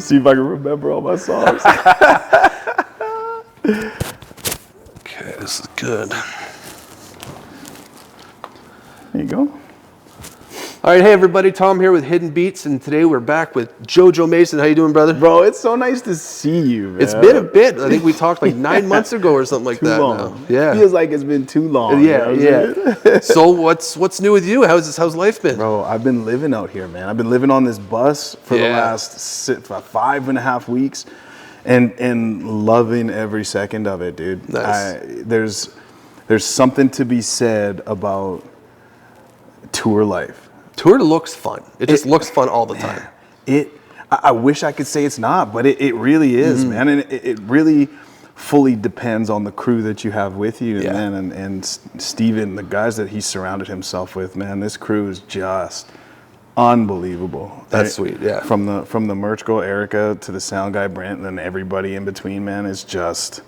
See if I can remember all my songs. Okay, this is good. There you go. All right, hey everybody, Tom here with Hidden Beats, and today we're back with Jojo Mason. How you doing, brother? Bro, it's so nice to see you, man. It's been a bit. I think we talked like 9 months ago or something like too that. long. Now. Yeah, feels like it's been too long. Yeah, you know what I'm saying? So what's new with you? How's life been? Bro, I've been living out here, man. I've been living on this bus for the last 5.5 weeks, and loving every second of it, dude. Nice. There's something to be said about tour life. Tour looks fun. It just looks fun all the time. I wish I could say it's not, but it really is, man. And it really fully depends on the crew that you have with you, man. And Steven, the guys that he surrounded himself with, man, this crew is just unbelievable. That's sweet, yeah. From the merch girl, Erica, to the sound guy, Brent, and then everybody in between, man, is just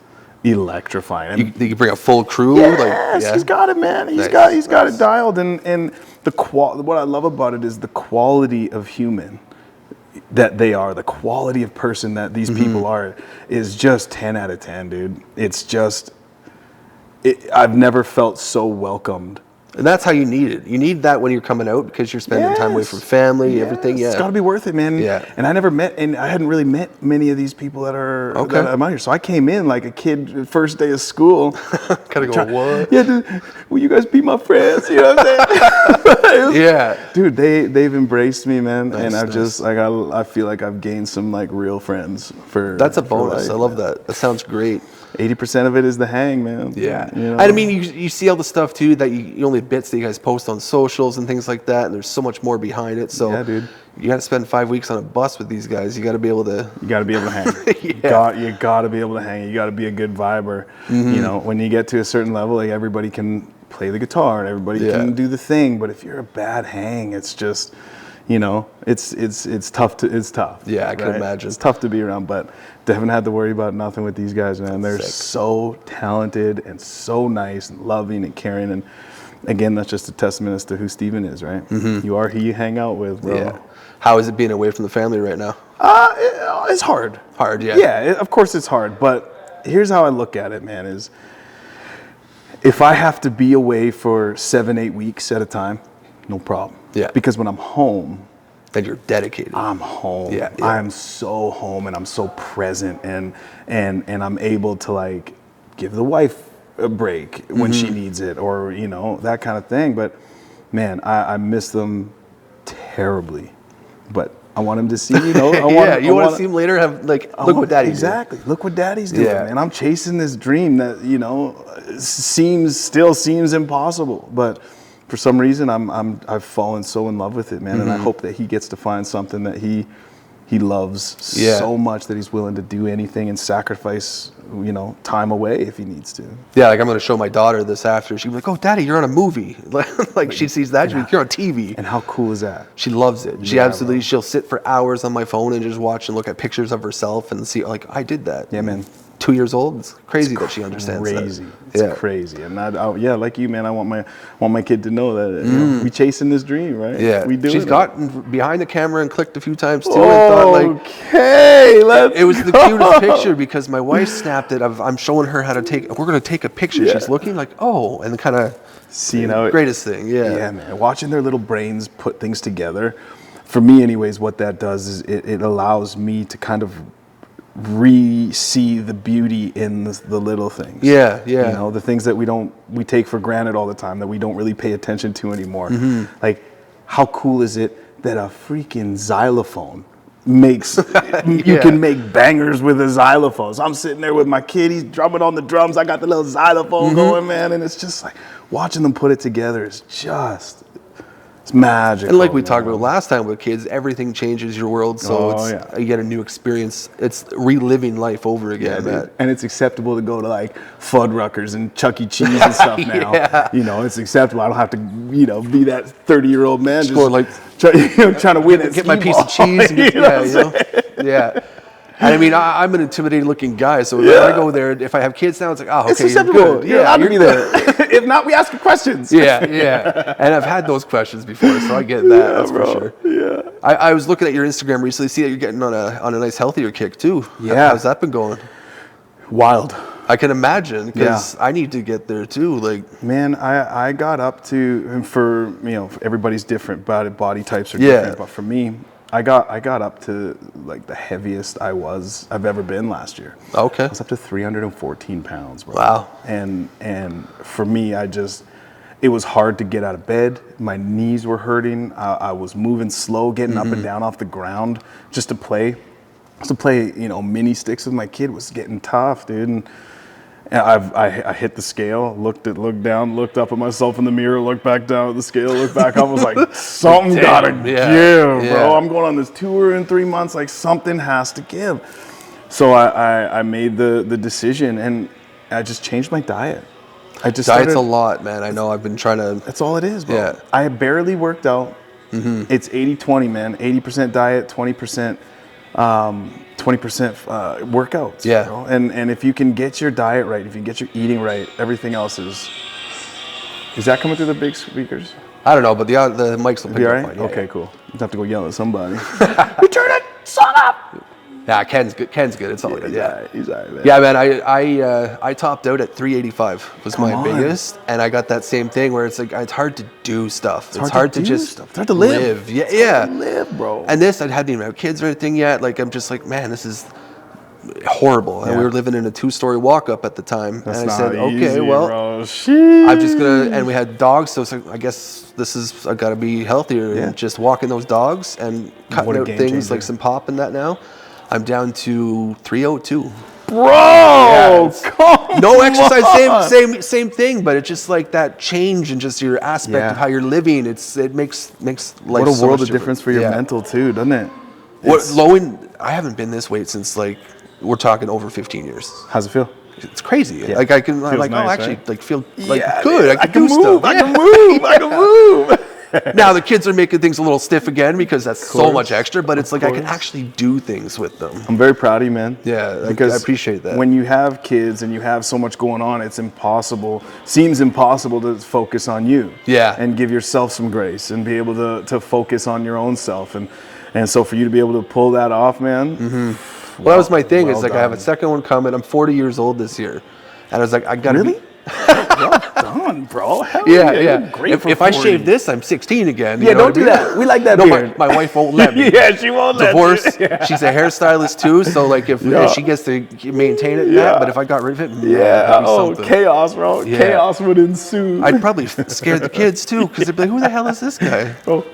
electrifying. You bring a full crew? Yes, he's got it, man. He's got it dialed, and what I love about it is the quality of human that they are, the quality of person that these people are, is just 10 out of 10, dude. It's just, I've never felt so welcomed. And that's how you need it. You need that when you're coming out because you're spending time away from family, everything. Yeah, it's got to be worth it, man. Yeah. And I hadn't really met many of these people that are that I'm out here. So I came in like a kid, first day of school. Kind of go, what? Yeah, dude, will you guys be my friends? You know what I'm saying? Yeah, dude, they've embraced me, man, nice, and I feel like I've gained some like real friends for. That's a bonus. Life, I love that. That sounds great. 80% of it is the hang, man. Yeah. You know? I mean, you see all the stuff too that you only bits that you guys post on socials and things like that, and there's so much more behind it. So yeah, dude. You got to spend 5 weeks on a bus with these guys. You got to be able to. You got to be able to hang. You got to be able to hang. You got to be a good viber. You know, when you get to a certain level, like everybody can play the guitar and everybody can do the thing. But if you're a bad hang, it's just, you know, it's tough. It's tough. Yeah, I can imagine. It's tough to be around, but haven't had to worry about nothing with these guys, man. They're so talented and so nice and loving and caring. And again, that's just a testament as to who Steven is, right? You are who you hang out with, bro. Yeah. How is it being away from the family right now? It's hard. Hard, yeah. Yeah, of course it's hard. But here's how I look at it, man, is if I have to be away for 7-8 weeks at a time, no problem. Yeah. Because when I'm home, then you're dedicated. I'm home. Yeah. I'm so home and I'm so present and I'm able to like give the wife a break when she needs it, or you know, that kind of thing. But man, I miss them terribly. But I want him to see, you know. You want to see him later have like, look what daddy's doing. Exactly. Look what daddy's doing. And I'm chasing this dream that, you know, still seems impossible. But for some reason, I've fallen so in love with it, man. And I hope that he gets to find something that he loves so much that he's willing to do anything and sacrifice, you know, time away if he needs to. Yeah, like I'm going to show my daughter this after. She'll be like, "Oh, Daddy, you're on a movie." Like she sees that, she'll be like, "You're on TV." And how cool is that? She loves it. She absolutely, she'll sit for hours on my phone and just watch and look at pictures of herself and see, like, I did that. Yeah, man. 2 years old. It's crazy that she understands that. It's crazy. And like you, man, I want my kid to know that you know, we chasing this dream, right? Yeah, we do. She's gotten behind the camera and clicked a few times too. And thought, like, okay, let's. It was the cutest picture because my wife snapped it. I'm showing her how to take. We're going to take a picture. She's looking like, oh, and kind of seeing how greatest thing. Yeah, man. Watching their little brains put things together. For me, anyways, what that does is it allows me to kind of re-see the beauty in the little things. Yeah. You know, the things that we take for granted all the time that we don't really pay attention to anymore. Like, how cool is it that a freaking xylophone makes you can make bangers with a xylophone. So I'm sitting there with my kid, he's drumming on the drums, I got the little xylophone going, man, and it's just like watching them put it together is just, it's magical. And like we talked about last time with kids, everything changes your world. So you get a new experience. It's reliving life over again. And it's acceptable to go to like Fuddruckers and Chuck E. Cheese and stuff now. You know, it's acceptable. I don't have to, you know, be that 30-year-old man just like trying to win it. Get my piece of cheese. And get, And I mean, I'm an intimidating looking guy, so when I go there, if I have kids now, it's like, oh, okay, it's acceptable. You're good. You're allowed to be there. If not, we ask you questions. And I've had those questions before, so I get that. That's for sure. Yeah. I was looking at your Instagram recently. See that you're getting on a nice healthier kick too. Yeah. How's that been going? Wild. I can imagine because I need to get there too. Like, man, I got up to, and for everybody's different, body types are different. But for me, I got up to like the heaviest I've ever been last year. Okay. I was up to 314 pounds, bro. Wow. And for me, it was hard to get out of bed. My knees were hurting. I was moving slow, getting up and down off the ground just to play. To play, mini sticks with my kid was getting tough, dude. And I hit the scale, looked down, looked up at myself in the mirror, looked back down at the scale, looked back up, was like, something gotta give, bro. I'm going on this tour in 3 months, like something has to give. So I made the decision, and I just changed my diet. Diet's a lot, man. I know. I've been trying to. That's all it is, bro. Yeah. I barely worked out. It's 80-20, man. 80% diet, 20%. 20% workouts. Yeah. Bro. And if you can get your diet right, if you get your eating right, everything else is that coming through the big speakers? I don't know, but the mics will pick All up right? fine. Okay, cool. You have to go yell at somebody. You turn that song up! Yeah, Ken's good. Ken's good. It's all good. Yeah. He's all right, man. Yeah, man. I topped out at 385 was my biggest, and I got that same thing where it's like it's hard to do stuff. It's hard to just it's hard to live. Yeah, it's hard to live, bro. And this, I hadn't even had kids or anything yet. Like I'm just like, man, this is horrible. And we were living in a 2-story walk-up at the time, That's and I not said, easy, okay, well, bro. I'm just gonna. And we had dogs, so it's like, I guess I gotta be healthier and just walking those dogs and cutting out things changer. like some pop and that now. I'm down to 302. Bro, come no exercise, on. same thing, but it's just like that change and just your aspect of how you're living. It makes life What a so world much of difference for your mental too, doesn't it? I haven't been this weight since like we're talking over 15 years. How's it feel? It's crazy. Yeah. Like I'm like, nice, oh, actually, right? like feel like good. I can do move. stuff. I can move. I can move. Now the kids are making things a little stiff again because that's so much extra, but it's like I can actually do things with them. I'm very proud of you, man. Yeah, because I appreciate that. When you have kids and you have so much going on, seems impossible to focus on you. Yeah. And give yourself some grace and be able to focus on your own self. And so for you to be able to pull that off, man. Well, that was my thing. Well is like done. I have a second one coming. I'm 40 years old this year, and I was like, I gotta Really? be- Well done, bro. Hell Yeah. You're great for If I 40. shave this, I'm 16 again. Yeah, you know don't what do I mean? that. We like that No, beard. my wife won't let me. Yeah, she won't let Divorce. you. She's a hairstylist too, so like if she gets to maintain it, but if I got rid of it, that'd be something. Chaos, bro. Yeah. Chaos would ensue. I'd probably scare the kids too, because they'd be like, "Who the hell is this guy?" Bro,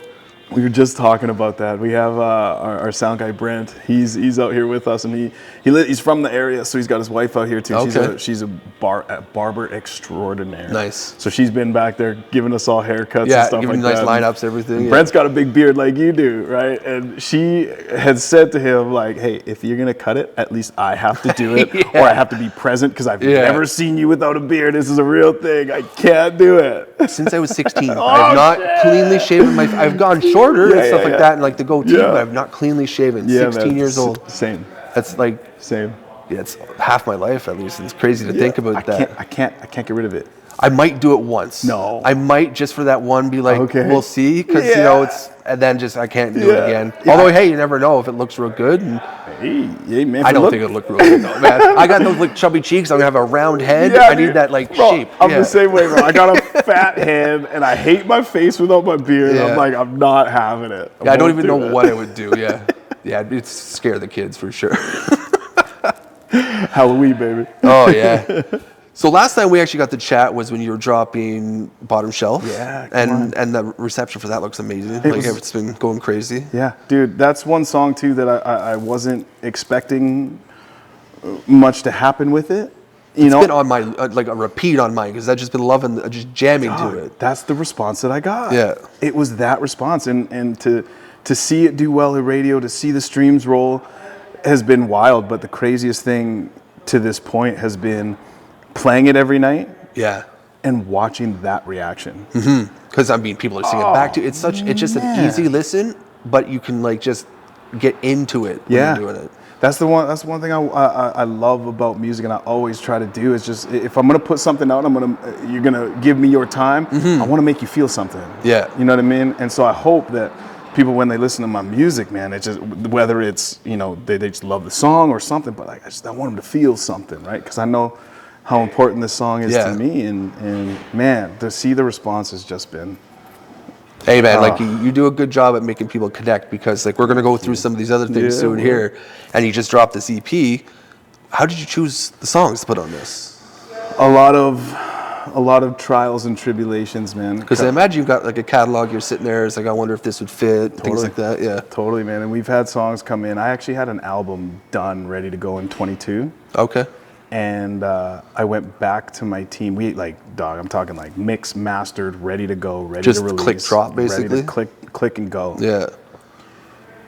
we were just talking about that. We have our sound guy Brent. He's out here with us, and he's from the area, so he's got his wife out here too. Okay. She's a barber extraordinaire. Nice. So she's been back there giving us all haircuts and Yeah, stuff giving like nice that. lineups, everything. Yeah. Brent's got a big beard like you do, right? And she had said to him, like, hey, if you're going to cut it, at least I have to do it, or I have to be present because I've never seen you without a beard. This is a real thing. I can't do it. Since I was 16, I have not cleanly shaven my. I've gone shorter and stuff like that, and like the goatee, but I've not cleanly shaven. 16 years old. Same. That's like Same. yeah, it's half my life at least. It's crazy to think about that. I can't get rid of it. I might do it once. No. I might just for that one be like, Okay. we'll see, because it's and then just I can't do it again. Yeah. Although hey, you never know if it looks real good. And Hey, man. I don't think it'll look real good though, man. I got those like chubby cheeks. I'm gonna have a round head. Yeah, I need that like bro, shape. I'm the same way, bro. I got a fat head, and I hate my face without my beard. Yeah. I'm like, I'm not having it. Yeah, I don't even won't know do it. what I would do. Yeah, yeah, it'd scare the kids for sure. Halloween, baby. Oh yeah. So last time we actually got to chat was when you were dropping Bottom Shelf. Yeah, come and the reception for that looks amazing. It's been going crazy. Yeah, dude, that's one song too that I wasn't expecting much to happen with it. It's been on my like a repeat on mine because I've just been loving just jamming to it. That's the response that I got. Yeah. It was that response, and to see it do well in radio, to see the streams roll, has been wild. But the craziest thing to this point has been playing it every night. Yeah. And watching that reaction. Because I mean, people are singing back to it. It's just an easy listen, but you can like just get into it when you're doing it. That's the one thing I love about music, and I always try to do is just, if I'm gonna put something out, you're gonna give me your time. I want to make you feel something. Yeah. You know what I mean? And so I hope that people when they listen to my music, man, it's just whether it's they just love the song or something, but like I want them to feel something, right? Because I know how important this song is to me, and man, to see the response has just been. Hey man, like you do a good job at making people connect, because like we're gonna go through some of these other things soon here, and you just dropped this EP. How did you choose the songs to put on this? A lot of trials and tribulations, man. Because I imagine you've got like a catalog. You're sitting there. It's like, I wonder if this would fit. Totally. Things like that. Yeah. Totally, man. And we've had songs come in. I actually had an album done, ready to go in 22. Okay. And I went back to my team. We I'm talking like mixed, mastered, ready to go, ready to release. Just click, drop, basically. Ready to click and go. Yeah.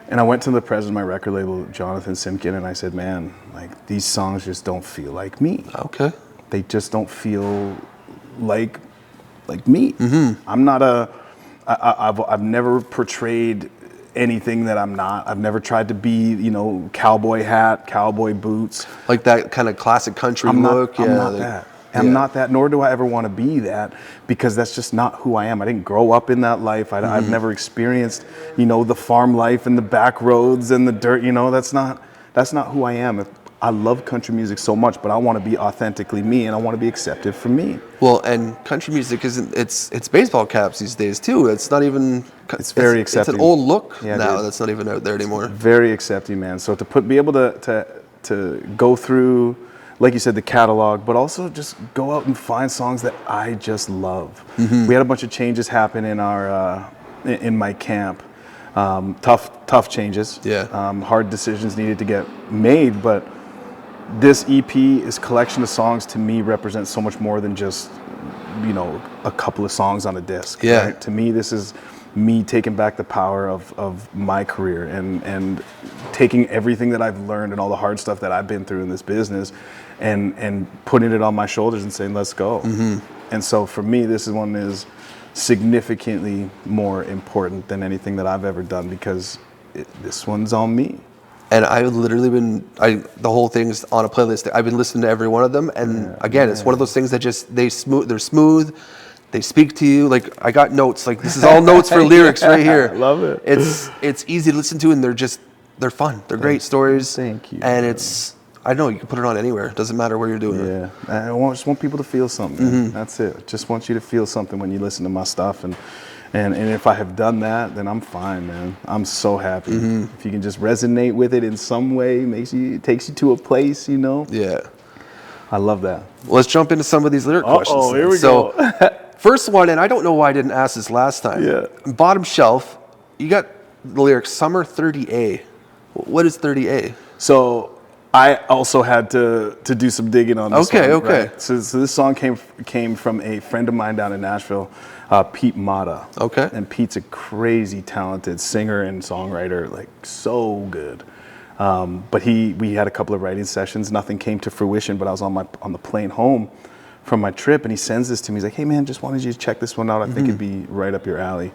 And I went to the president of my record label, Jonathan Simkin, and I said, man, like these songs just don't feel like me. Okay. They just don't feel like me. I'm not I've never portrayed anything that I'm not. I've never tried to be, cowboy hat, cowboy boots. Like that kind of classic country look. I'm not that. I'm not that, nor do I ever want to be that, because that's just not who I am. I didn't grow up in that life. I've never experienced, the farm life and the back roads and the dirt. That's not who I am. I love country music so much, but I want to be authentically me, and I want to be accepted for me. Well, and country music it's baseball caps these days too. It's not even. It's very accepting. It's an old look now. Dude. That's not even out there anymore. Very accepting, man. So to be able to go through, like you said, the catalog, but also just go out and find songs that I just love. We had a bunch of changes happen in our in my camp. Tough changes. Yeah. Hard decisions needed to get made, but this EP, is collection of songs, to me represents so much more than just a couple of songs on a disc. Yeah. Right? To me, this is me taking back the power of my career and taking everything that I've learned and all the hard stuff that I've been through in this business and putting it on my shoulders and saying, let's go. And so for me, this one is significantly more important than anything that I've ever done, because this one's on me. And I've literally the whole thing's on a playlist. I've been listening to every one of them, and again, it's one of those things that just they're smooth. They speak to you. Like, I got notes. Like, this is all notes for lyrics right here. Love it. It's easy to listen to, and they're fun. They're great stories. Thank you. And I know you can put it on anywhere. It doesn't matter where you're doing it. Yeah, I just want people to feel something. That's it. I just want you to feel something when you listen to my stuff, and if I have done that, then I'm fine, man. I'm so happy. If you can just resonate with it in some way, takes you to a place, Yeah. I love that. Well, let's jump into some of these lyric questions. Oh, here we go. First one, and I don't know why I didn't ask this last time. Yeah. Bottom shelf, you got the lyrics, Summer 30A. What is 30A? So I also had to do some digging on this one. Okay. Right? So this song came from a friend of mine down in Nashville, Pete Mata. Okay. And Pete's a crazy talented singer and songwriter, like so good. But we had a couple of writing sessions. Nothing came to fruition, but I was on the plane home from my trip, and he sends this to me. He's like, hey man, just wanted you to check this one out. I think it'd be right up your alley.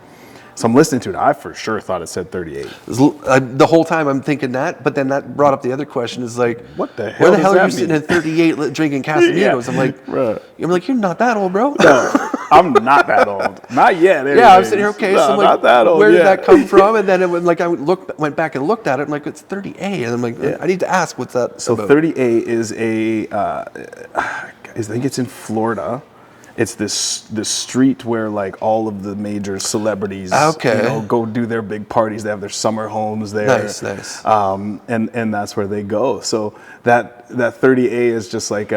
So I'm listening to it. I for sure thought it said 38. The whole time I'm thinking that, but then that brought up the other question is like, what the hell? Where the hell are you sitting at 38 drinking Casamigos? I'm like, right. I'm like, you're not that old, bro. No, I'm not that old. Not yet. Anyways. Yeah, I'm sitting here. Okay, no, so I'm like, not that old. Where did that come from? And then it went, I went back and looked at it. I'm like, it's 38, and I'm like, I need to ask, what's that? So about? 38 is I think it's in Florida. It's this street where like all of the major celebrities go do their big parties. They have their summer homes there. Nice. And that's where they go. So that 30A is just like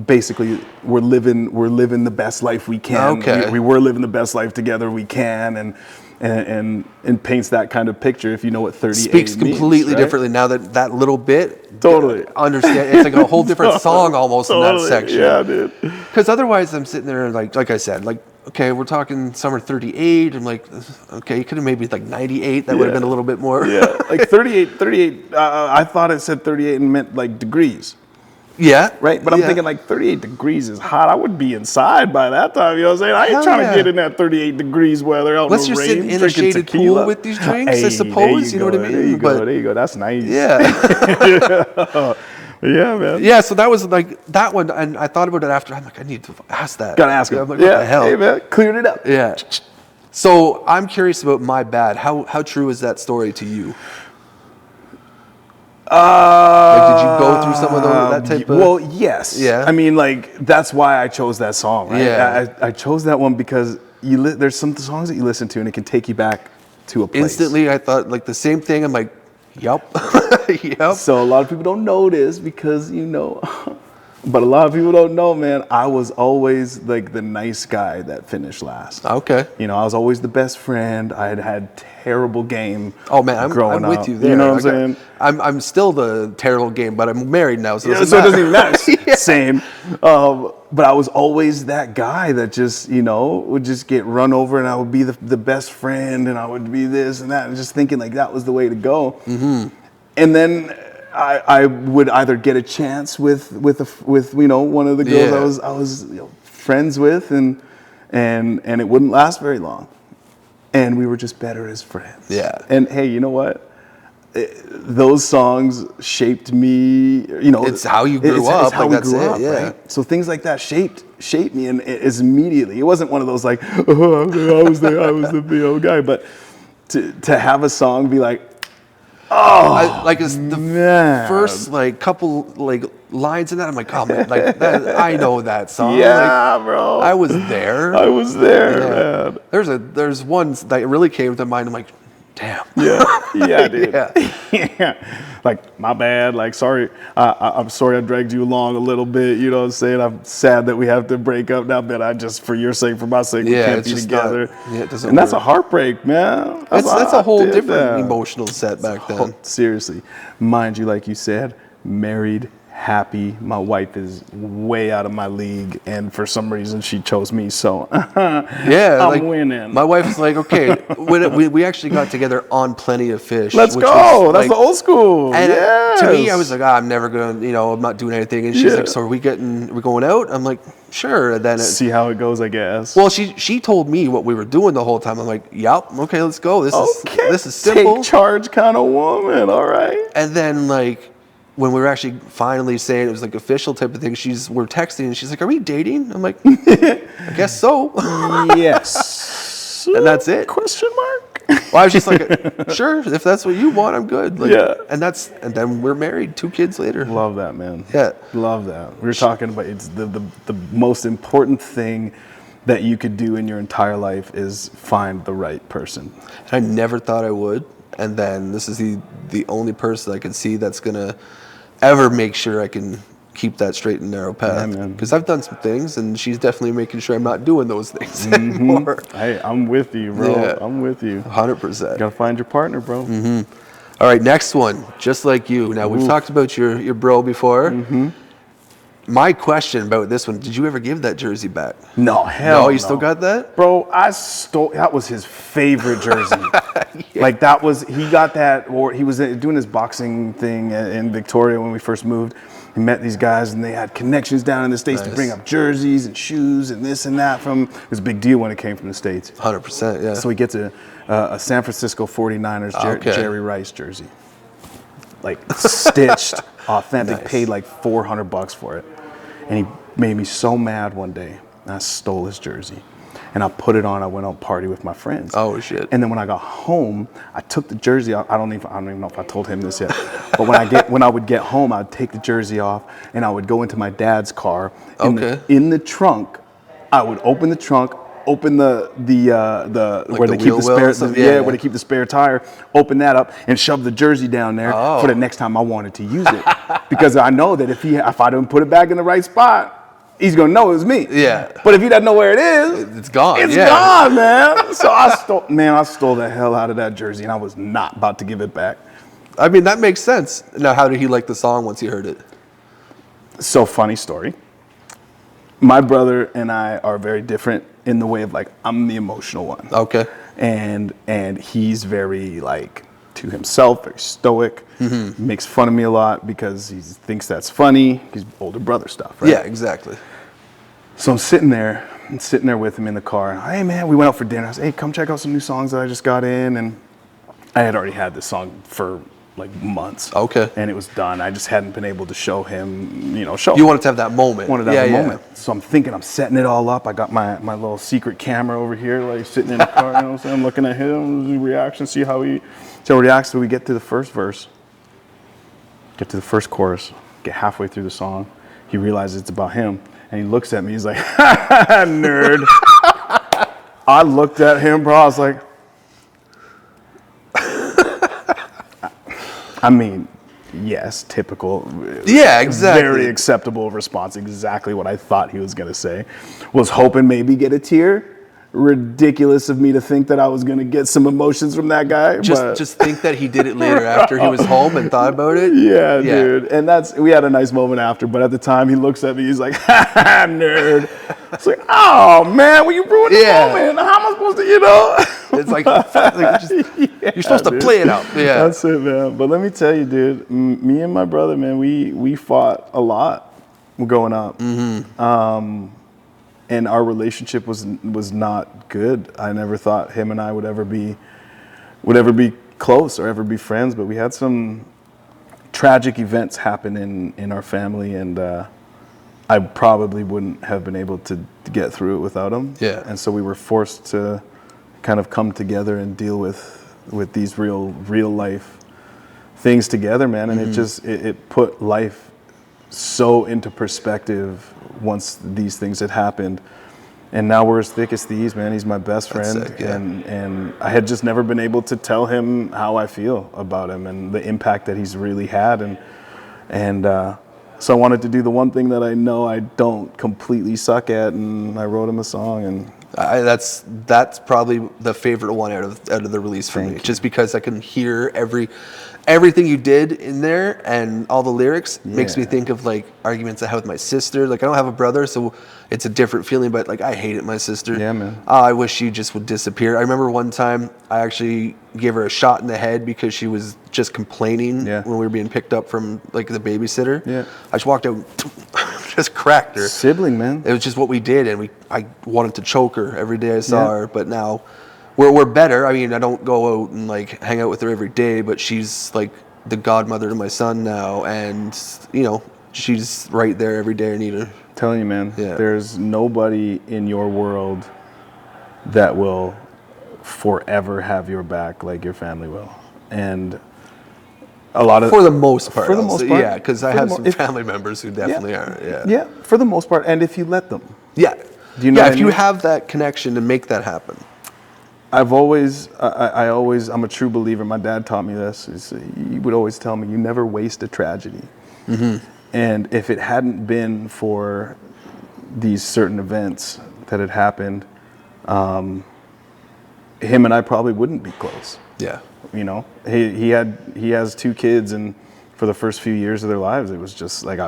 basically we're living the best life we can. Okay. We were living the best life together we can, and paints that kind of picture, if you know what 38 speaks means, completely right? differently now that little bit. Totally. Understand. It's like a whole different song almost in that section. Yeah, dude. Because otherwise I'm sitting there like I said, like, okay, we're talking summer 38. I'm like, okay, you could have maybe like 98. That would have been a little bit more. Yeah, like 38. I thought it said 38 and meant like degrees. Yeah. Right? But I'm thinking like 38 degrees is hot. I would be inside by that time. You know what I'm saying? I ain't trying to get in that 38 degrees weather out Unless in the you're rain, sitting in a drinking shaded tequila. pool with these drinks, I suppose. You know what I mean? There you go. That's nice. Yeah. Yeah, man. Yeah, so that was like that one, and I thought about it after. I'm like, I need to ask that. Gotta ask him. I'm like, what the hell? Hey, man, cleared it up. Yeah. So I'm curious about My Bad. How true is that story to you? Like, did you go through some of that type of? Well, yes. Yeah. I mean, like, that's why I chose that song, right? Yeah. I chose that one because there's some songs that you listen to and it can take you back to a place. Instantly, I thought like the same thing. I'm like, yep. Yep. So a lot of people don't know this because, but a lot of people don't know, man. I was always like the nice guy that finished last. Okay. I was always the best friend. I had terrible game. Oh man, I'm with up. you there. You know what I'm saying? I'm still the terrible game, but I'm married now, so, It doesn't matter. doesn't even matter. Yeah. Same. But I was always that guy that just, would just get run over, and I would be the best friend, and I would be this and that, and just thinking like that was the way to go. Mm-hmm. And then I would either get a chance with one of the girls I was friends with, and it wouldn't last very long, and we were just better as friends. Yeah. And hey, you know what? Those songs shaped me. It's how you grew up. It's how we grew up, yeah. right? So things like that shaped me, and it immediately. It wasn't one of those like, oh, I was the BO guy, but to have a song be like, oh, it's the first like couple like lines in that. I'm like, oh man, like that, I know that song. Yeah, like, bro. I was there. Man. There's one that really came to mind. I'm like, damn. Yeah, dude. Yeah. Like, my bad. Like, sorry. I'm sorry I dragged you along a little bit. You know what I'm saying? I'm sad that we have to break up now, but I just, for your sake, for my sake, we can't be together. It doesn't and that's work. a heartbreak, man. That's a whole different emotional set back then. Seriously. Mind you, like you said, married, happy. My wife is way out of my league, and for some reason she chose me, so I'm winning. My wife's like, okay, when we actually got together on Plenty of Fish. Let's go. That's the old school. And yes. To me, I was like, I'm never gonna, I'm not doing anything. And she's like, so we're going out? I'm like, sure. And then see how it goes, I guess. Well, she told me what we were doing the whole time. I'm like, yep, okay, let's go. This is simple. Take charge kind of woman, all right. And then like, when we were actually finally saying it was like official type of thing, we're texting and she's like, are we dating? I'm like, I guess so. Yes. And that's it. Question mark? Well, I was just like, sure, if that's what you want, I'm good. Like, yeah. And then we're married 2 kids later. Love that, man. Yeah. Love that. We were talking about it's the most important thing that you could do in your entire life is find the right person. And I never thought I would. And then this is the only person I can see that's going to ever make sure I can keep that straight and narrow path. Because I've done some things, and she's definitely making sure I'm not doing those things anymore. Hey, I'm with you, bro. Yeah. I'm with you. 100%. Gotta find your partner, bro. Mm-hmm. All right, next one. Just like you. Now, we've talked about your bro before. Mm-hmm. My question about this one, did you ever give that jersey back? No, hell no. You still got that? Bro, that was his favorite jersey. Yeah. Like he got that, or he was doing his boxing thing in Victoria when we first moved. He met these guys and they had connections down in the States to bring up jerseys and shoes and this and that from, it was a big deal when it came from the States. 100%, yeah. So he gets a San Francisco 49ers Jerry Rice jersey. Like stitched, authentic, paid like $400 for it. And he made me so mad one day. I stole his jersey. And I put it on. I went on a party with my friends. Oh shit! And then when I got home, I took the jersey off. I don't even know if I told him this yet. But when I would get home, I'd take the jersey off and I would go into my dad's car. In the trunk, I would open the trunk, open the like where they keep the spare where they keep the spare tire. Open that up and shove the jersey down there for the next time I wanted to use it, because I know that if I didn't put it back in the right spot, he's gonna know it was me. Yeah. But if he doesn't know where it is, it's gone. It's gone, man. So I stole the hell out of that jersey, and I was not about to give it back. I mean, that makes sense. Now, how did he like the song once he heard it? So, funny story. My brother and I are very different in the way of like, I'm the emotional one. Okay. And he's very like to himself, very stoic. Mm-hmm. Makes fun of me a lot because he thinks that's funny. He's older brother stuff, right? Yeah, exactly. So I'm sitting there with him in the car. Hey man, we went out for dinner. I said, hey, come check out some new songs that I just got in. And I had already had this song for like months. Okay. And it was done. I just hadn't been able to show him, You wanted to have that moment. Wanted to have a moment. So I'm thinking, I'm setting it all up. I got my little secret camera over here, like sitting in the car. You know what I'm saying? I'm looking at him, reaction, see how he reacts. So we get to the first verse, get to the first chorus, get halfway through the song. He realizes it's about him, and he looks at me. He's like, nerd. I looked at him, bro. I was like, I mean, yes, typical. Yeah, exactly. Very acceptable response. Exactly what I thought he was going to say. Was hoping maybe get a tear. Ridiculous of me to think that I was going to get some emotions from that guy. Just think that he did it later after he was home and thought about it. Yeah, dude. And we had a nice moment after, but at the time he looks at me, he's like, nerd. It's like, oh man, well, you ruined the moment. How am I supposed to, It's like you're supposed to play it out. Yeah. That's it, man. But let me tell you, dude, me and my brother, man, we fought a lot growing up. And our relationship was not good. I never thought him and I would ever be close or ever be friends. But we had some tragic events happen in our family, and I probably wouldn't have been able to get through it without him. Yeah. And so we were forced to kind of come together and deal with these real life things together, man. And it put life so into perspective once these things had happened. And now we're as thick as thieves, man. He's my best friend. Sick, yeah. And I had just never been able to tell him how I feel about him and the impact that he's really had. And so I wanted to do the one thing that I know I don't completely suck at, and I wrote him a song. And that's probably the favorite one out of the release for me, just because I can hear everything you did in there, and all the lyrics makes me think of like arguments I had with my sister. Like, I don't have a brother, so it's a different feeling, but like, I hated my sister. Yeah, man. I wish she just would disappear. I remember one time I actually gave her a shot in the head because she was just complaining when we were being picked up from like the babysitter. Yeah. I just walked out, just cracked her. Sibling, man. It was just what we did, and I wanted to choke her every day I saw her, but now we're better. I mean, I don't go out and like hang out with her every day, but she's like the godmother to my son now, and she's right there every day I need her. Telling you, man, there's nobody in your world that will forever have your back like your family will. And a lot of, for the most part, yeah, because I have some family members who definitely are. Yeah, for the most part, and if you let them. Yeah. Do you know if you have that connection to make that happen. I'm a true believer. My dad taught me this. He would always tell me, you never waste a tragedy. Mm-hmm. And if it hadn't been for these certain events that had happened, him and I probably wouldn't be close. Yeah. He has 2 kids, and for the first few years of their lives, it was just like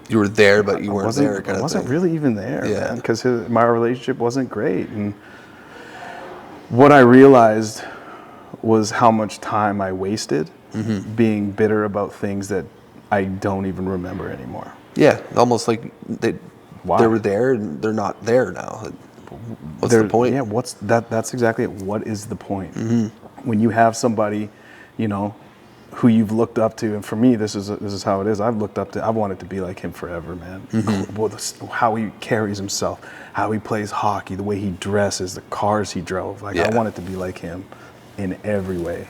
you were there, but you weren't there. I wasn't really even there, man, because my relationship wasn't great. And what I realized was how much time I wasted being bitter about things that I don't even remember anymore. Yeah, almost like they were there and they're not there now. What's the point? Yeah, that's exactly it. What is the point? Mm-hmm. When you have somebody, who you've looked up to, and for me, this is how it is. I've wanted to be like him forever, man. Mm-hmm. How he carries himself, how he plays hockey, the way he dresses, the cars he drove. I wanted to be like him in every way,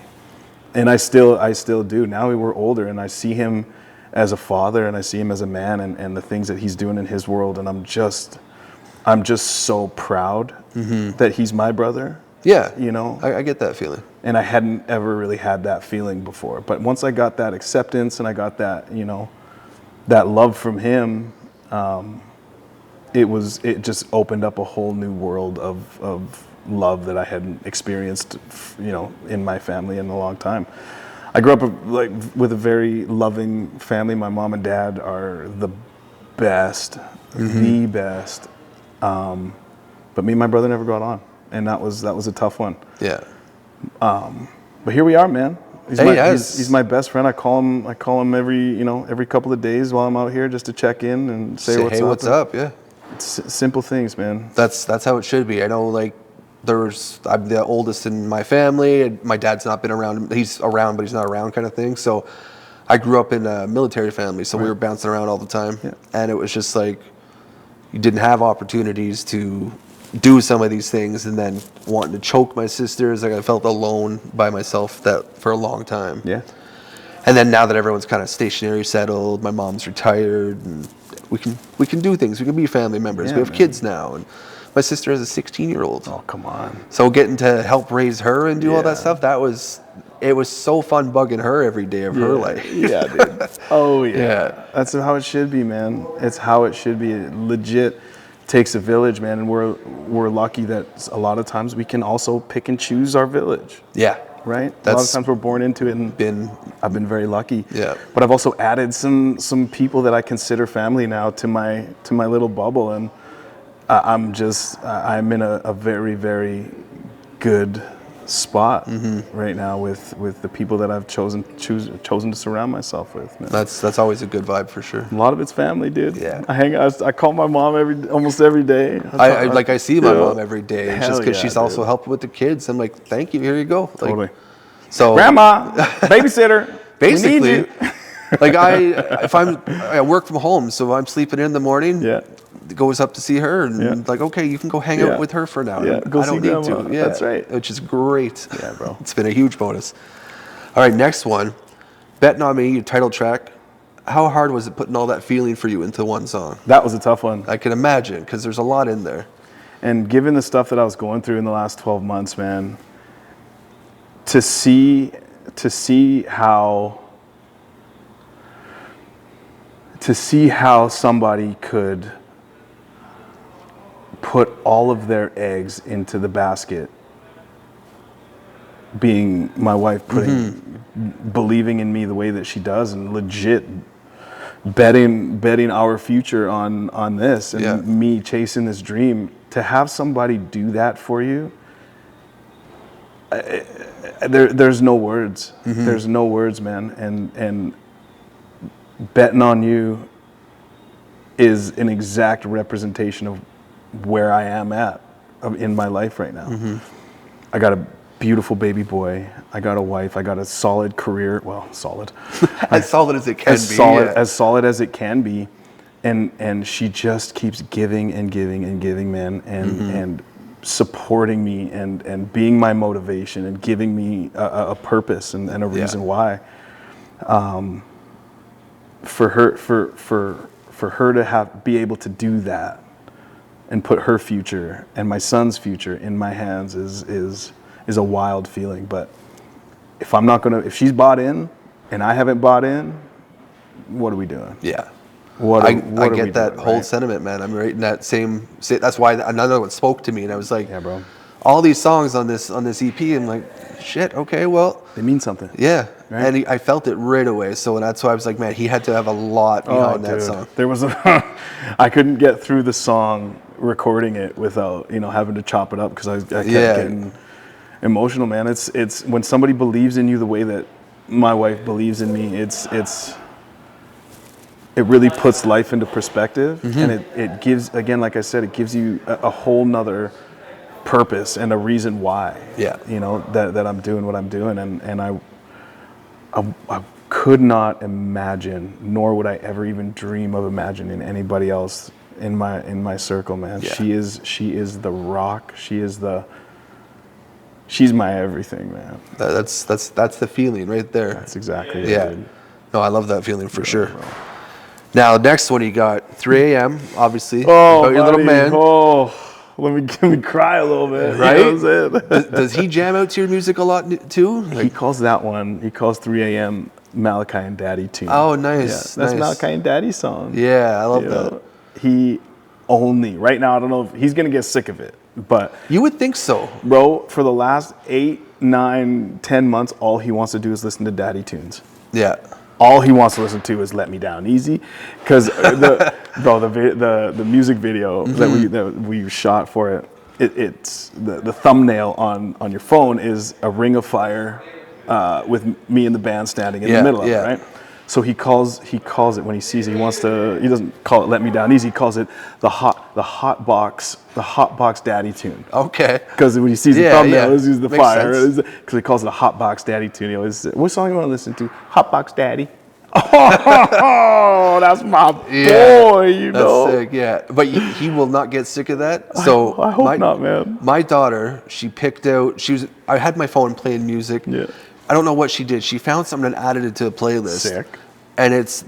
and I still do. Now we're older, and I see him as a father, and I see him as a man, and the things that he's doing in his world, and I'm just so proud that he's my brother. Yeah, I get that feeling. And I hadn't ever really had that feeling before. But once I got that acceptance and I got that, that love from him, it just opened up a whole new world of love that I hadn't experienced, in my family in a long time. I grew up with a very loving family. My mom and dad are the best, the best. But me and my brother never got on, and that was a tough one. Yeah. But here we are, man. He's my best friend. I call him every couple of days while I'm out here, just to check in and say what's up. Hey, what's up? Yeah. It's simple things, man. That's how it should be. I know, like, I'm the oldest in my family, and my dad's not been around. He's around, but he's not around, kind of thing. So I grew up in a military family, so we were bouncing around all the time, and it was just like you didn't have opportunities to do some of these things, and then wanting to choke my sisters. Like I felt alone by myself that for a long time. Yeah. And then now that everyone's kind of stationary, settled, my mom's retired, and we can do things. We can be family members. Yeah, we have man. kids now, and my sister has a 16-year-old. Oh, come on. So getting to help raise her and do all that stuff, it was so fun bugging her every day of her life. Yeah, dude. Oh, yeah. Yeah. That's how it should be, man. It's how it should be. It legit takes a village, man, and we're lucky that a lot of times we can also pick and choose our village. Yeah. Right? A lot of times we're born into it, and I've been very lucky. Yeah. But I've also added some people that I consider family now to my little bubble, and I'm in a very, very good spot right now with the people that I've chosen to surround myself with, man. That's always a good vibe for sure. A lot of it's family, dude. Yeah. I hang out. I call my mom almost every day. I see my mom every day. It's just because she's dude. also helping with the kids. I'm like, thank you. Here you go. Like, Totally. So Grandma, babysitter. basically, we need you. like I work from home, so I'm sleeping in the morning. Yeah. Goes up to see her and like, okay, you can go hang out with her for an hour. Yeah, go I don't see need grandma. to. Yeah, That's right. Which is great. Yeah, bro. It's been a huge bonus. All right, next one. Bettin' on Me, your title track. How hard was it putting all that feeling for you into one song? That was a tough one. I can imagine, because there's a lot in there. And given the stuff that I was going through in the last 12 months, man, to see how somebody could put all of their eggs into the basket, being my wife, believing in me the way that she does, and legit betting our future on this, and me chasing this dream, to have somebody do that for you, there's no words. There's no words, man. And Bettin' on You is an exact representation of where I am in my life right now. I got a beautiful baby boy. I got a wife. I got a solid career. Well, solid. As solid as it can be. As solid as it can be. And she just keeps giving and giving and giving, man, and supporting me and being my motivation and giving me a purpose and a reason why. For her to be able to do that and put her future and my son's future in my hands is a wild feeling. But if she's bought in and I haven't bought in, what are we doing? Yeah. I get that whole sentiment, man. I'm right in that same. That's why another one spoke to me, and I was like, yeah, bro. All these songs on this EP, and like, shit. Okay, well, they mean something. Yeah, right? And I felt it right away. So that's why I was like, man, he had to have a lot behind that song. There was I couldn't get through the song recording it without having to chop it up, because I kept getting emotional, man. It's when somebody believes in you the way that my wife believes in me. It really puts life into perspective, and it gives, again, like I said, it gives you a whole nother purpose and a reason why. Yeah. That I'm doing what I'm doing, and I could not imagine, nor would I ever even dream of imagining anybody else in my circle, man. Yeah. She is the rock. She's my everything, man. That's the feeling right there. That's exactly it. Yeah. Dude. No, I love that feeling for sure. Bro. Now, next one you got 3 a.m. Obviously. Oh, your little man. Oh, let me cry a little bit. Right? Does he jam out to your music a lot too? He calls that one. He calls 3 a.m. Malachi and Daddy tune. Oh, nice. Yeah, that's Malachi and Daddy's song. Yeah, I love that. He only right now. I don't know if he's gonna get sick of it, but you would think so, bro. For the last 8, 9, 10 months, all he wants to do is listen to Daddy tunes. Yeah. All he wants to listen to is "Let Me Down Easy," because the music video that we shot for it, it's the thumbnail on your phone is a ring of fire with me and the band standing in the middle of it, right? So he calls it when he sees it. He doesn't call it "Let Me Down Easy." He calls it the hot hot box daddy tune. Okay. Because when he sees the Yeah, thumbnail, yeah. he sees the Makes fire. sense. Because he calls it a hot box daddy tune. He always says, what song you want to listen to? Hot box daddy. Oh, that's my boy, you know. That's sick, yeah. But he will not get sick of that. So I hope not, man. My daughter, she picked out. I had my phone playing music. Yeah. I don't know what she did. She found something and added it to a playlist. Sick. And it's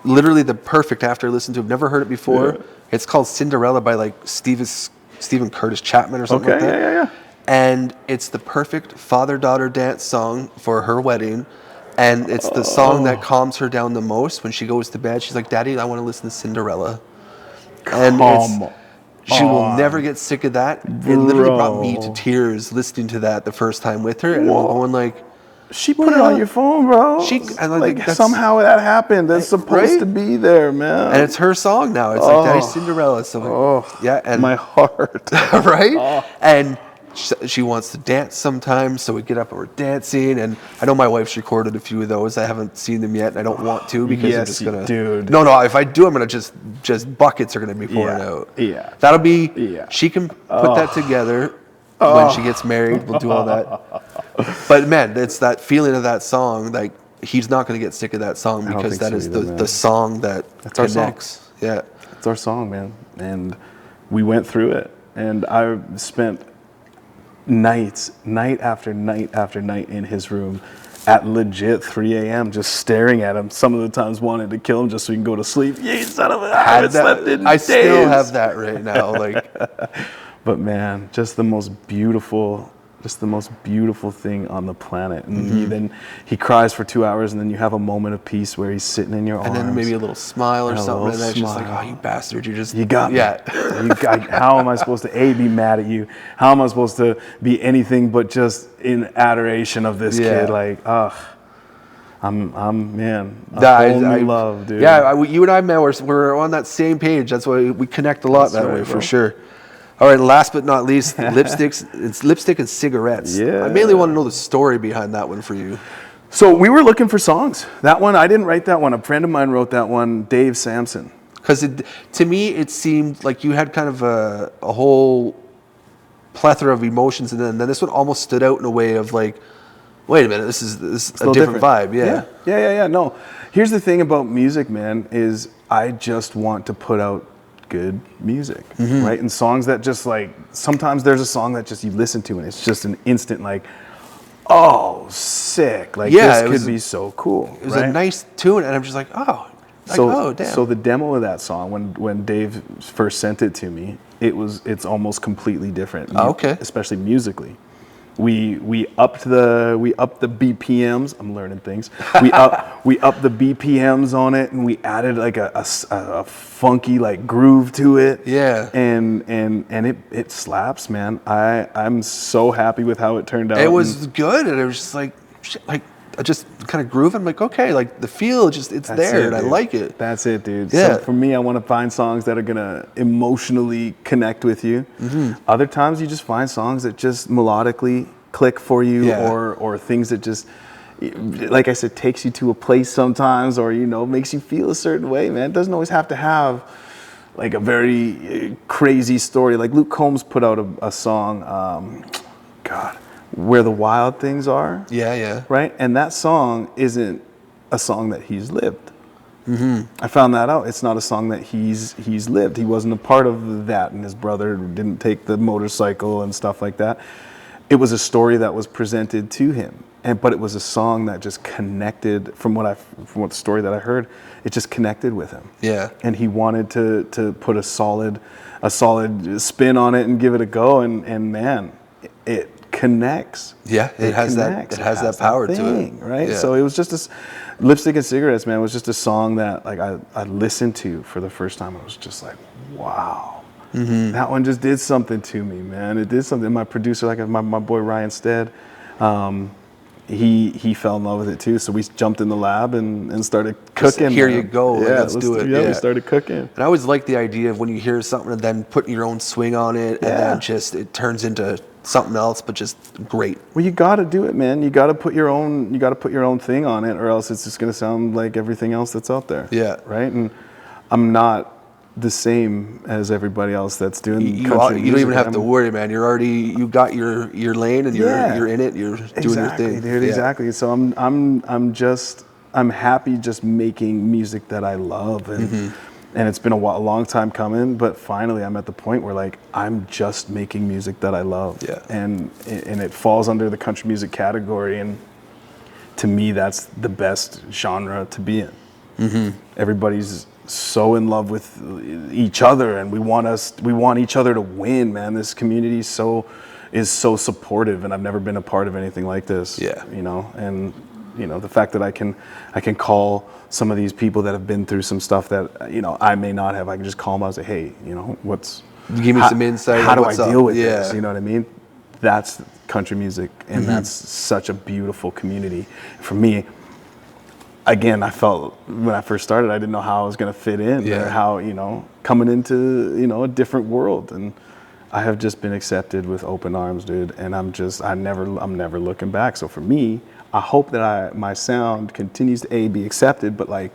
literally the perfect after I listened to. I've never heard it before. Yeah. It's called Cinderella by like Stephen Curtis Chapman or something like that. Yeah. And it's the perfect father-daughter dance song for her wedding. And it's the song that calms her down the most when she goes to bed. She's like, Daddy, I want to listen to Cinderella. And she will never get sick of that. It literally brought me to tears listening to that the first time with her. And I'm going like, she put it on your phone, bro. Somehow that happened. That's supposed to be there, man. And it's her song now. It's like Daddy Cinderella. So yeah, and my heart. Right? And she wants to dance sometimes, so we get up and we're dancing. And I know my wife's recorded a few of those. I haven't seen them yet, and I don't want to because I'm just gonna. Dude. No. If I do, I'm gonna just buckets are gonna be pouring out. Yeah. That'll be. Yeah. She can put that together when she gets married. We'll do all that. But man, it's that feeling of that song. Like he's not gonna get sick of that song because that is the song that connects. Our song. Yeah. It's our song, man. And we went through it, and I spent night after night in his room at legit 3 a.m. just staring at him. Some of the times wanted to kill him just so he can go to sleep. You son of a... I still have that right now. Like, but man, just the most beautiful thing on the planet. And then he cries for 2 hours, and then you have a moment of peace where he's sitting in your arms. And then maybe a little smile or something, and then it's just like, oh, you bastard, you got me. Yeah. How am I supposed to be mad at you? How am I supposed to be anything but just in adoration of this kid? Like, I'm man. New love, dude. Yeah, you and I, man, we're on that same page. That's why we connect a lot that way, for sure. All right, last but not least, lipsticks. It's lipstick and cigarettes. Yeah. I mainly want to know the story behind that one for you. So we were looking for songs. That one, I didn't write that one. A friend of mine wrote that one, Dave Sampson. Because to me, it seemed like you had kind of a whole plethora of emotions, and then this one almost stood out in a way of like, wait a minute, this is a different vibe. Yeah. No, here's the thing about music, man, is I just want to put out good music, right? And songs that just like, sometimes there's a song that just you listen to and it's just an instant like, oh, sick. Like this could be so cool. It was a nice tune, and I'm just like, oh, damn. So the demo of that song, when Dave first sent it to me, it's almost completely different. Okay. Especially musically. We upped the BPMs. I'm learning things. We upped the BPMs on it, and we added like a funky like groove to it. Yeah. And it slaps, man. I'm so happy with how it turned out. It was good, and it was just like I just kind of groove. I'm like, okay, like the feel, it's there, and I like it. That's it, dude. Yeah. So for me, I want to find songs that are gonna emotionally connect with you. Other times, you just find songs that just melodically click for you, or things that just, like I said, takes you to a place sometimes, or makes you feel a certain way. Man, it doesn't always have to have like a very crazy story. Like Luke Combs put out a song, Where the Wild Things Are. Yeah. Right? And that song isn't a song that he's lived. I found that out. It's not a song that he's lived. He wasn't a part of that, and his brother didn't take the motorcycle and stuff like that. It was a story that was presented to him. But it was a song that just connected, from what the story that I heard, it just connected with him. Yeah. And he wanted to put a solid spin on it and give it a go, and man, it connects. Yeah, it has that power to it, right? Yeah. So it was just Lipstick and Cigarettes, man, was just a song that like I listened to for the first time. I was just like, wow. That one just did something to me, man. It did something. My producer, like my boy Ryan Stead, he fell in love with it too. So we jumped in the lab and started cooking. Here you go. Let's do it. Yeah, we started cooking. And I always like the idea of when you hear something and then putting your own swing on it, and then just it turns into something else, but just great. Well, you got to do it, man. You got to put your own thing on it, or else it's just going to sound like everything else that's out there. Yeah. Right. And I'm not the same as everybody else that's doing You country don't music. even have to worry, man. You're already, you got your lane, and you're in it. You're doing your thing, dude. Yeah. Exactly. So I'm happy just making music that I love, and it's been a long time coming, but finally I'm at the point where like I'm just making music that I love, Yeah. and it falls under the country music category, and to me that's the best genre to be in. Everybody's so in love with each other, and we want each other to win, man. This community is so supportive, and I've never been a part of anything like this. Yeah. And the fact that I can call some of these people that have been through some stuff that I may not have. I can just call them out and say, hey, Give me some insight. How do I deal with Yeah. this? You know what I mean? That's country music, and that's such a beautiful community. For me, again, I felt when I first started, I didn't know how I was going to fit in, or how, coming into, a different world. And I have just been accepted with open arms, dude. And I'm never looking back. So for me, I hope that my sound continues to be accepted, but like,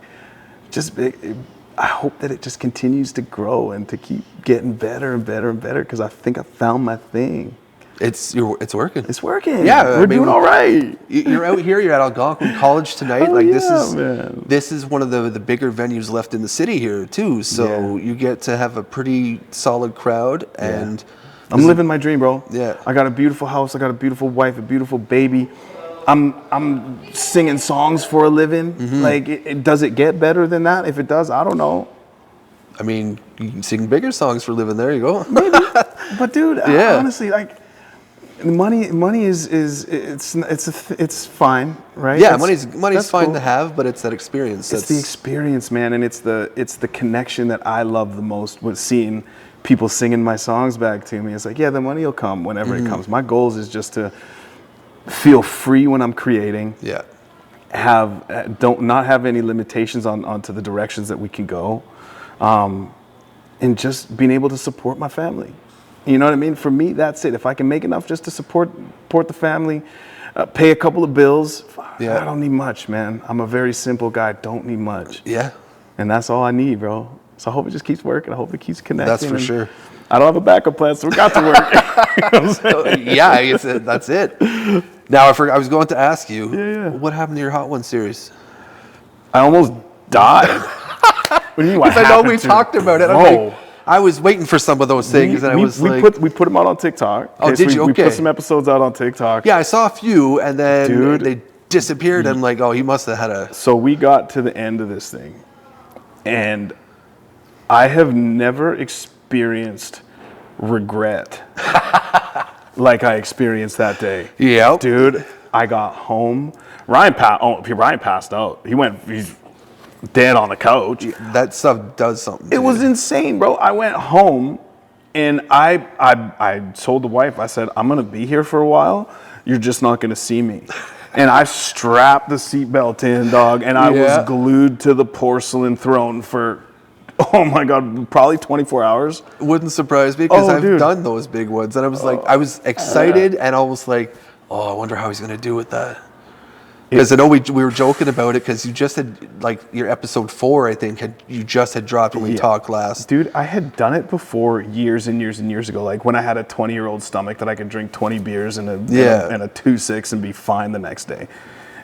I hope that it just continues to grow and to keep getting better and better and better, because I think I found my thing. It's working. It's working. Yeah, we're doing all right. You're out here. You're at Algonquin College tonight. Man. This is one of the bigger venues left in the city here too. So you get to have a pretty solid crowd, and I'm living my dream, bro. Yeah. I got a beautiful house. I got a beautiful wife, a beautiful baby. I'm singing songs for a living. Like, does it get better than that? If it does, I don't know. I mean, you can sing bigger songs for a living. There you go. Maybe. But dude, honestly, like, money is it's fine, right? Yeah, money's fine cool to have, but it's that experience. It's the experience, man, and it's the connection that I love the most with seeing people singing my songs back to me. It's like, yeah, the money will come whenever it comes. My goal is just to feel free when I'm creating. Yeah. Not have any limitations onto the directions that we can go, and just being able to support my family. You know what I mean? For me, that's it. If I can make enough just to support the family, pay a couple of bills, I don't need much, man. I'm a very simple guy. Don't need much. Yeah. And that's all I need, bro. So I hope it just keeps working. I hope it keeps connecting. That's for sure. I don't have a backup plan, so we got to work. You know what I'm saying? Yeah, I guess that's it. Now, I was going to ask you, what happened to your Hot One series? I almost died. What do you mean? Because I know we talked about it. I was waiting for some of those things, and we put them out on TikTok. Oh, did you? Okay. We put some episodes out on TikTok. Yeah, I saw a few, and then they disappeared. And I'm like, oh, he must have had a. So we got to the end of this thing, and I have never experienced regret like I experienced that day. Yeah, dude. I got home. Ryan passed out. He's dead on the couch. That stuff does something. It was insane, bro. I went home and I told the wife, I said, I'm gonna be here for a while. You're just not gonna see me. And I strapped the seatbelt in, dog, and I was glued to the porcelain throne for, oh my God, probably 24 hours. Wouldn't surprise me, because I've done those big ones, and I was like, I was excited, and I was like, oh, I wonder how he's gonna do with that. Because I know we were joking about it, because you just had, like, your episode 4, I think, you just had dropped when we talked last. Dude, I had done it before years and years and years ago. Like when I had a 20-year-old stomach that I could drink 20 beers and a 2-6 and be fine the next day.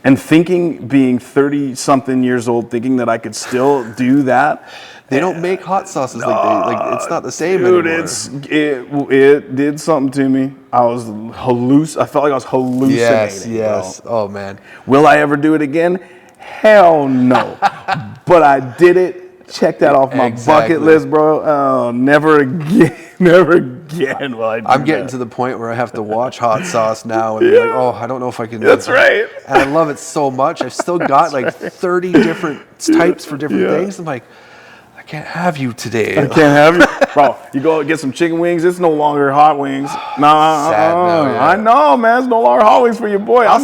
And being 30-something years old, thinking that I could still do that. They don't make hot sauces it's not the same dude, anymore. It did something to me. I felt like I was hallucinating. Yes. Bro. Oh man. Will I ever do it again? Hell no. But I did it. Check that off my bucket list, bro. Oh, never again. Never again will I do I'm getting to the point where I have to watch Hot Sauce now and be like, oh, I don't know if I can do That's right. And I love it so much. I've still got like 30 different types for different things. I'm like, I can't have you today. I can't have you. Bro, you go get some chicken wings, it's no longer hot wings. Sad now, I know, man. It's no longer hot wings for your boy. I'll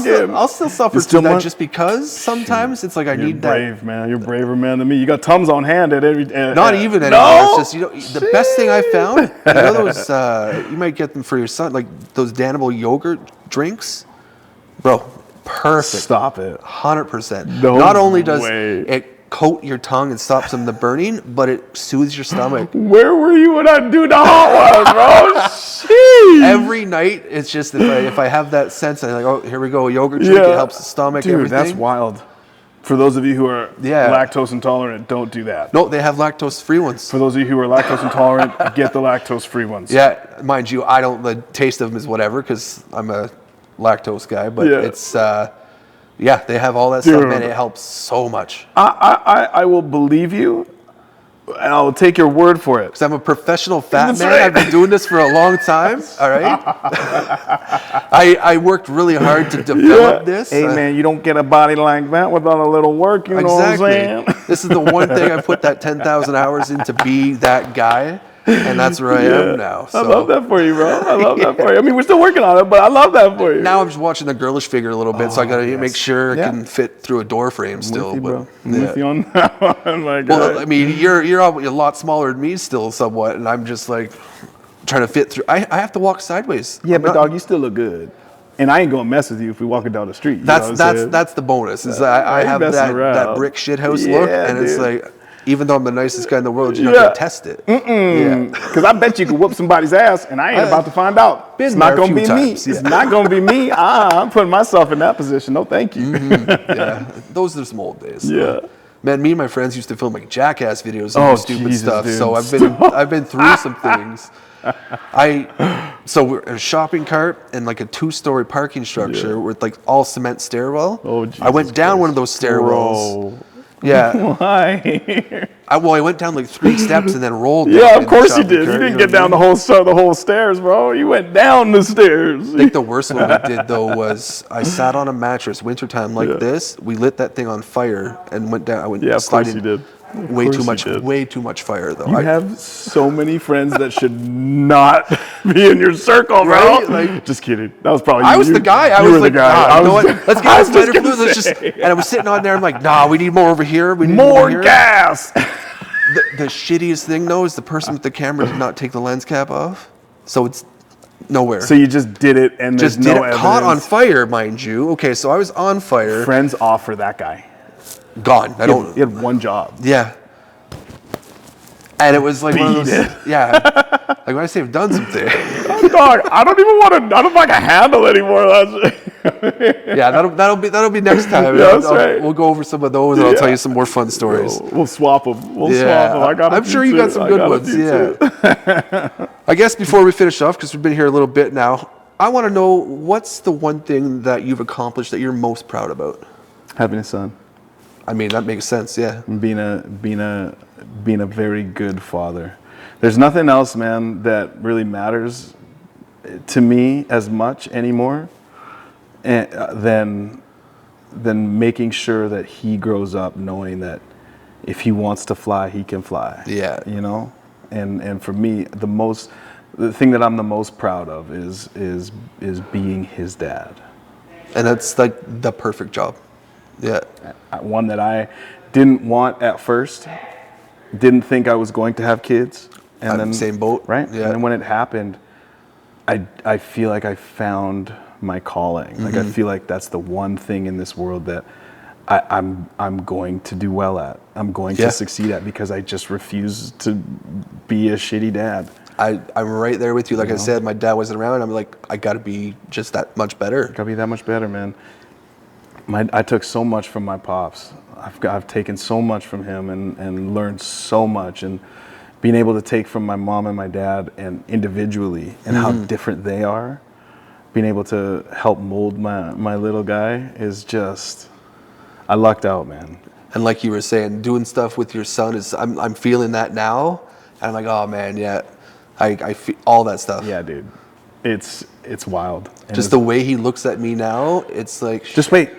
still suffer through that just because sometimes it's like I need that. You're brave, man. You're braver, man, than me. You got Tums on hand at every... Not even anymore. No? It's just, the best thing I found, those, you might get them for your son, like those Danable yogurt drinks. Bro, perfect. Stop it. 100%. No Not only does way. it coat your tongue and stop some of the burning, but it soothes your stomach. Where were you when I do the hot ones, bro? Jeez. Every night, it's just if I have that sense, I'm like, oh, here we go, a yogurt drink. It helps the stomach. Dude, everything. That's wild. For those of you who are lactose intolerant, don't do that. No, they have lactose-free ones. For those of you who are lactose intolerant, get the lactose-free ones. Yeah, mind you, the taste of them is whatever because I'm a lactose guy, but it's, they have all that stuff, man. It helps so much. I will believe you, and I'll take your word for it. Because I'm a professional fat man. Right. I've been doing this for a long time, all right? I worked really hard to develop this. Hey, man, you don't get a body like that without a little work, you know what I'm saying? This is the one thing I put that 10,000 hours in to be that guy. And that's where I am now. So. I love that for you, bro. I love that for you. I mean, we're still working on it, but I love that for you. Now I'm just watching the girlish figure a little bit, so I got to make sure it can fit through a door frame still. With you, bro. I'm with you on that one. Well, I mean, you're a lot smaller than me still, somewhat, and I'm just like trying to fit through. I have to walk sideways. Yeah, but dog, you still look good. And I ain't gonna mess with you if we walking down the street. That's the bonus. Is I have that brick shithouse look, and it's like. Even though I'm the nicest guy in the world, you're not going to test it. Because I bet you could whoop somebody's ass, and I ain't about to find out. It's not going to be me. It's not going to be me. I'm putting myself in that position. No, thank you. Those are some old days. Yeah. Man, me and my friends used to film like jackass videos and stupid stuff. Dude. So I've been through some things. So we're a shopping cart and like a 2-story parking structure with like all cement stairwell. Oh, Jesus I went down one of those stairwells. Bro. Yeah. Why? I went down like 3 steps and then rolled. Yeah, of course you did. You didn't get down the whole stairs, bro. You went down the stairs. I think the worst one we did though was I sat on a mattress wintertime like this. We lit that thing on fire and went down. I went sliding. Of course you did. Way too much fire though. You have so many friends that should not be in your circle, bro. Right? Like, just kidding. That was probably you. I was the guy. I was like, guy. Let's get this lighter fluid. Let's just. And I was sitting on there. I'm like, nah, we need more over here. We need more gas. The shittiest thing though is the person with the camera did not take the lens cap off, so it's nowhere. So you just did it and just there's did no it. evidence. Caught on fire, mind you. Okay, so I was on fire. Friends offer that guy. Gone. He had one job. Yeah. And it was like one of those. Yeah. Like when I say I've done something. Dog, I don't even want to. I don't like a handle anymore. Yeah, that'll be next time. Yeah, that's right. We'll go over some of those, and I'll tell you some more fun stories. We'll swap them. Swap them. I'm sure you got some good ones. Yeah. I guess before we finish off, because we've been here a little bit now, I want to know what's the one thing that you've accomplished that you're most proud about. Having a son. I mean, that makes sense. Yeah. Being a very good father. There's nothing else, man, that really matters to me as much anymore than making sure that he grows up knowing that if he wants to fly, he can fly. Yeah. You know? And for me, the thing that I'm the most proud of is being his dad. And that's like the perfect job. Yeah. One that I didn't want at first. Didn't think I was going to have kids. And then same boat. Right? Yeah. And then when it happened, I feel like I found my calling. Like I feel like that's the one thing in this world that I'm going to do well at. I'm going to succeed at because I just refuse to be a shitty dad. I'm right there with you. Like I said, my dad wasn't around. I'm like, I got to be just that much better. Got to be that much better, man. I took so much from my pops. I've taken so much from him and learned so much, and being able to take from my mom and my dad and individually and how different they are, being able to help mold my little guy is just, I lucked out, man. And like you were saying, doing stuff with your son is, I'm feeling that now, and I'm like, oh man, yeah, I feel all that stuff. Yeah, dude, it's wild. And just the way he looks at me now, it's like, just wait.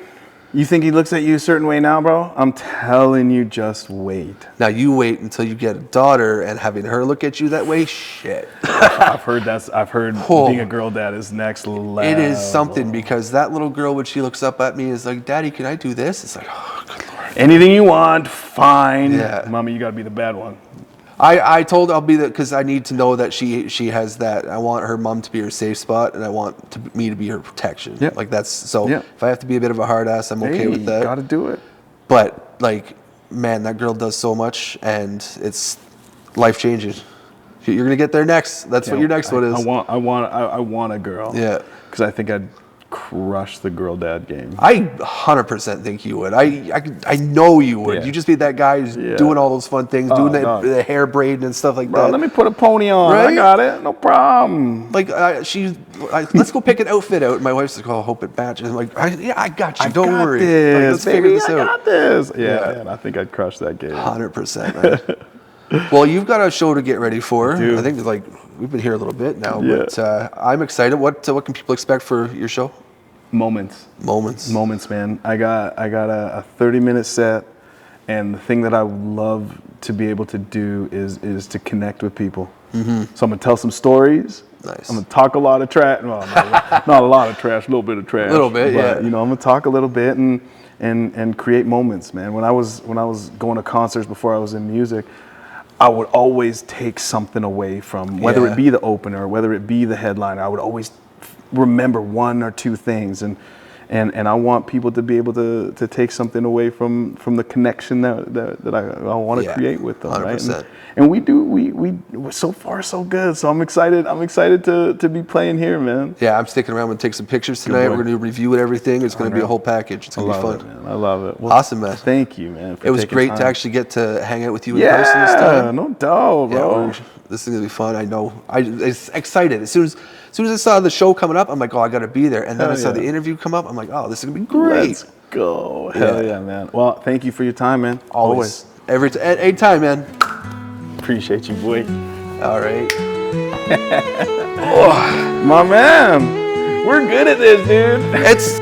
You think he looks at you a certain way now, bro? I'm telling you, just wait. Now you wait until you get a daughter, and having her look at you that way, shit. I've heard being a girl dad is next level. It is something, because that little girl, when she looks up at me, is like, Daddy, can I do this? It's like, oh, good Lord. Anything you want, fine. Yeah. Mommy, you gotta be the bad one. I told I'll be that, because I need to know that she has that. I want her mom to be her safe spot, and I want me to be her protection. Yeah. Like that's so. Yeah. If I have to be a bit of a hard ass, I'm okay with that. Gotta do it. But like, man, that girl does so much, and it's life changing. You're gonna get there next. That's what your next one is. I want a girl. Yeah. Because I think I'd crush the girl dad game. I 100% think you would. I know you would. Yeah. You just be that guy who's doing all those fun things, doing the hair braiding and stuff like Bro, that. let me put a pony on. Right? I got it. No problem. Like let's go pick an outfit out. My wife's like, "Oh, I hope it matches." I'm like, I got you. Don't worry. Like, let's figure this out. I got this. Yeah, man, I think I'd crush that game. 100%. Well, you've got a show to get ready for. Dude. I think like we've been here a little bit now, Yeah. but I'm excited. What can people expect for your show? Moments, man. I got a 30-minute set, and the thing that I would love to be able to do is to connect with people. Mm-hmm. So I'm gonna tell some stories. Nice. I'm gonna talk a lot of trash. Well, not a lot of trash, a little bit of trash. A little bit, but, yeah. You know, I'm gonna talk a little bit and create moments, man. When I was going to concerts before I was in music, I would always take something away from, whether it be the opener or whether it be the headliner. I would always remember one or two things, and I want people to be able to take something away from the connection that I want to create with them, 100%. right? And we so far so good. So I'm excited to be playing here, man. Yeah, I'm sticking around and take some pictures tonight. boy. We're going to review it, everything. It's going to be a whole package. It's going to be fun. It, man. I love it. Well, Awesome, man. Thank you, man. It was taking great time. to actually get to hang out with you in person this Yeah, time. no doubt, bro. Yeah, this is going to be fun. I know. I'm excited. As soon as I saw the show coming up, I'm like, oh, I got to be there. And then I saw the interview come up. I'm like, oh, this is going to be great. Let's go. Hell yeah, man. Well, thank you for your time, man. Always. Any time, man. Appreciate you, boy. All right. My man. We're good at this, dude. It's